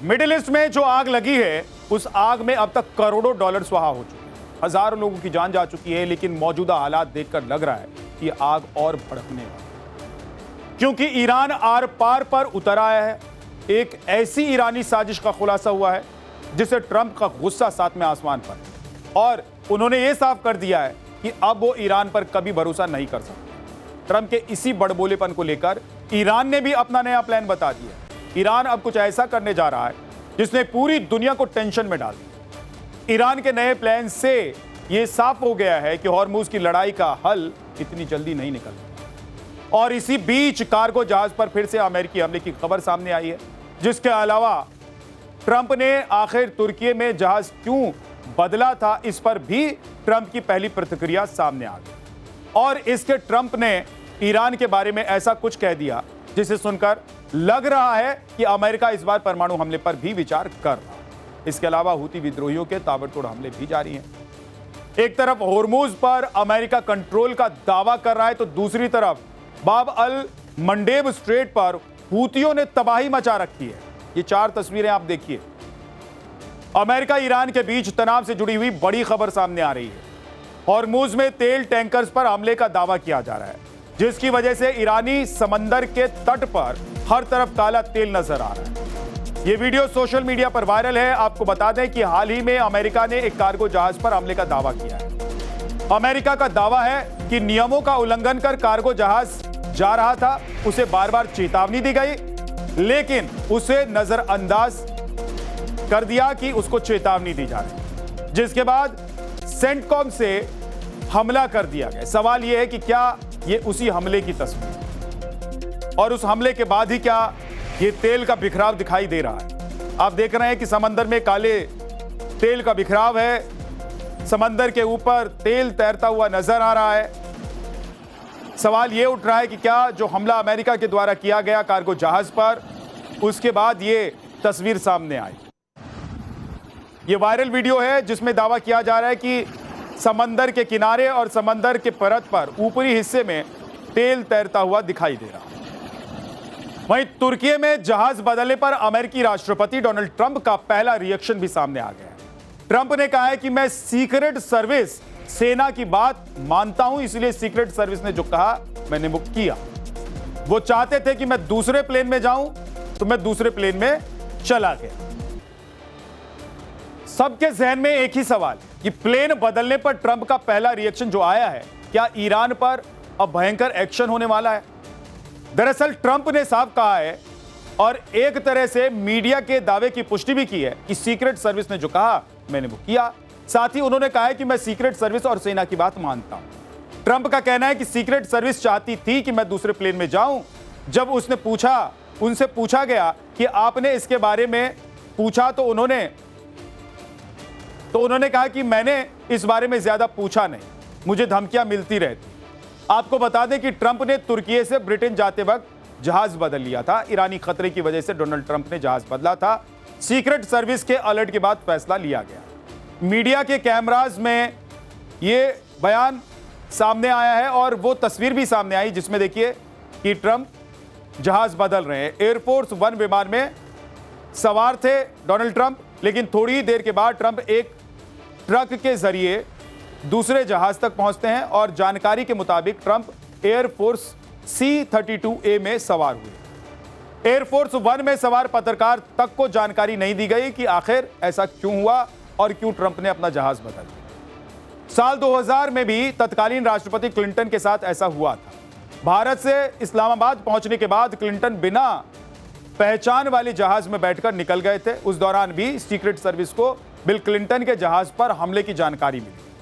Middle east में जो आग लगी है, उस आग में अब तक करोड़ों डॉलर स्वाहा हो चुके हैं। हजारों लोगों की जान जा चुकी है, लेकिन मौजूदा हालात देखकर लग रहा है कि आग और भड़कने वाली है, क्योंकि ईरान आर पार पर उतर आया है। एक ऐसी ईरानी साजिश का खुलासा हुआ है जिसे ट्रंप का गुस्सा साथ में आसमान पर, और उन्होंने यह साफ कर दिया है कि अब वो ईरान पर कभी भरोसा नहीं कर सकते। ट्रंप के इसी बड़बोलेपन को लेकर ईरान ने भी अपना नया प्लान बता दिया। ईरान अब कुछ ऐसा करने जा रहा है जिसने पूरी दुनिया को टेंशन में डाल दिया। ईरान के नए प्लान से यह साफ हो गया है कि हॉर्मुज की लड़ाई का हल इतनी जल्दी नहीं निकलता। और इसी बीच कार्गो जहाज पर फिर से अमेरिकी हमले की खबर सामने आई है, जिसके अलावा ट्रंप ने आखिर तुर्की में जहाज क्यों बदला था, इस पर भी ट्रंप की पहली प्रतिक्रिया सामने आ गई। और इसके ट्रंप ने ईरान के बारे में ऐसा कुछ कह दिया जिसे सुनकर लग रहा है कि अमेरिका इस बार परमाणु हमले पर भी विचार कर रहा है। इसके अलावा हूती विद्रोहियों के ताबड़तोड़ हमले भी जारी हैं। एक तरफ हॉर्मुज पर अमेरिका कंट्रोल का दावा कर रहा है, तो दूसरी तरफ बाब अल मंडेब स्ट्रेट पर हूतियों ने तबाही मचा रखी है। ये चार तस्वीरें आप देखिए। अमेरिका ईरान के बीच तनाव से जुड़ी हुई बड़ी खबर सामने आ रही है। हॉर्मुज में तेल टैंकर्स पर हमले का दावा किया जा रहा है, जिसकी वजह से ईरानी समंदर के तट पर हर तरफ काला तेल नजर आ रहा है। यह वीडियो सोशल मीडिया पर वायरल है। आपको बता दें कि हाल ही में अमेरिका ने एक कार्गो जहाज पर हमले का दावा किया है। अमेरिका का दावा है कि नियमों का उल्लंघन कर कार्गो जहाज जा रहा था, उसे बार बार चेतावनी दी गई, लेकिन उसे नजरअंदाज कर दिया कि उसको चेतावनी दी जा रही, जिसके बाद सेंटकॉम से हमला कर दिया गया। सवाल यह है कि क्या ये उसी हमले की तस्वीर, और उस हमले के बाद ही क्या ये तेल का बिखराव दिखाई दे रहा है। आप देख रहे हैं कि समंदर में काले तेल का बिखराव है, समंदर के ऊपर तेल तैरता हुआ नजर आ रहा है। सवाल ये उठ रहा है कि क्या जो हमला अमेरिका के द्वारा किया गया कार्गो जहाज पर, उसके बाद ये तस्वीर सामने आई। ये वायरल वीडियो है जिसमें दावा किया जा रहा है कि समंदर के किनारे और समंदर के परत पर ऊपरी हिस्से में तेल तैरता हुआ दिखाई दे रहा है। वहीं तुर्की में जहाज बदलने पर अमेरिकी राष्ट्रपति डोनाल्ड ट्रंप का पहला रिएक्शन भी सामने आ गया है। ट्रंप ने कहा है कि मैं सीक्रेट सर्विस सेना की बात मानता हूं, इसलिए सीक्रेट सर्विस ने जो कहा मैंने वो किया। वो चाहते थे कि मैं दूसरे प्लेन में जाऊं, तो मैं दूसरे प्लेन में चला गया। सबके जहन में एक ही सवाल कि प्लेन बदलने पर ट्रंप का पहला रिएक्शन जो आया है, क्या ईरान पर अब भयंकर एक्शन होने वाला है? दरअसल ट्रंप ने साफ कहा है और एक तरह से मीडिया के दावे की पुष्टि भी की है कि सीक्रेट सर्विस ने जो कहा मैंने वो किया। साथ ही उन्होंने कहा है कि मैं सीक्रेट सर्विस और सेना की बात मानता हूं। ट्रंप का कहना है कि सीक्रेट सर्विस चाहती थी कि मैं दूसरे प्लेन में जाऊं। जब उनसे पूछा गया कि आपने इसके बारे में पूछा, तो उन्होंने कहा कि मैंने इस बारे में ज्यादा पूछा नहीं, मुझे धमकियां मिलती रहती। आपको बता दें कि ट्रंप ने तुर्की से ब्रिटेन जाते वक्त जहाज बदल लिया था। ईरानी खतरे की वजह से डोनाल्ड ट्रंप ने जहाज बदला था। सीक्रेट सर्विस के अलर्ट के बाद फैसला लिया गया। मीडिया के कैमराज में यह बयान सामने आया है और वो तस्वीर भी सामने आई जिसमें देखिए कि ट्रंप जहाज बदल रहे हैं। एयरफोर्स वन विमान में सवार थे डोनाल्ड ट्रंप, लेकिन थोड़ी ही देर के बाद ट्रंप एक ट्रक के जरिए दूसरे जहाज तक पहुंचते हैं और जानकारी के मुताबिक ट्रंप एयरफोर्स C-32A में सवार हुए। एयरफोर्स वन में सवार पत्रकार तक को जानकारी नहीं दी गई कि आखिर ऐसा क्यों हुआ और क्यों ट्रंप ने अपना जहाज बदल दिया। साल 2000 में भी तत्कालीन राष्ट्रपति क्लिंटन के साथ ऐसा हुआ था। भारत से इस्लामाबाद पहुंचने के बाद क्लिंटन बिना पहचान वाले जहाज में बैठकर निकल गए थे। उस दौरान भी सीक्रेट सर्विस को बिल क्लिंटन के जहाज पर हमले की जानकारी मिली।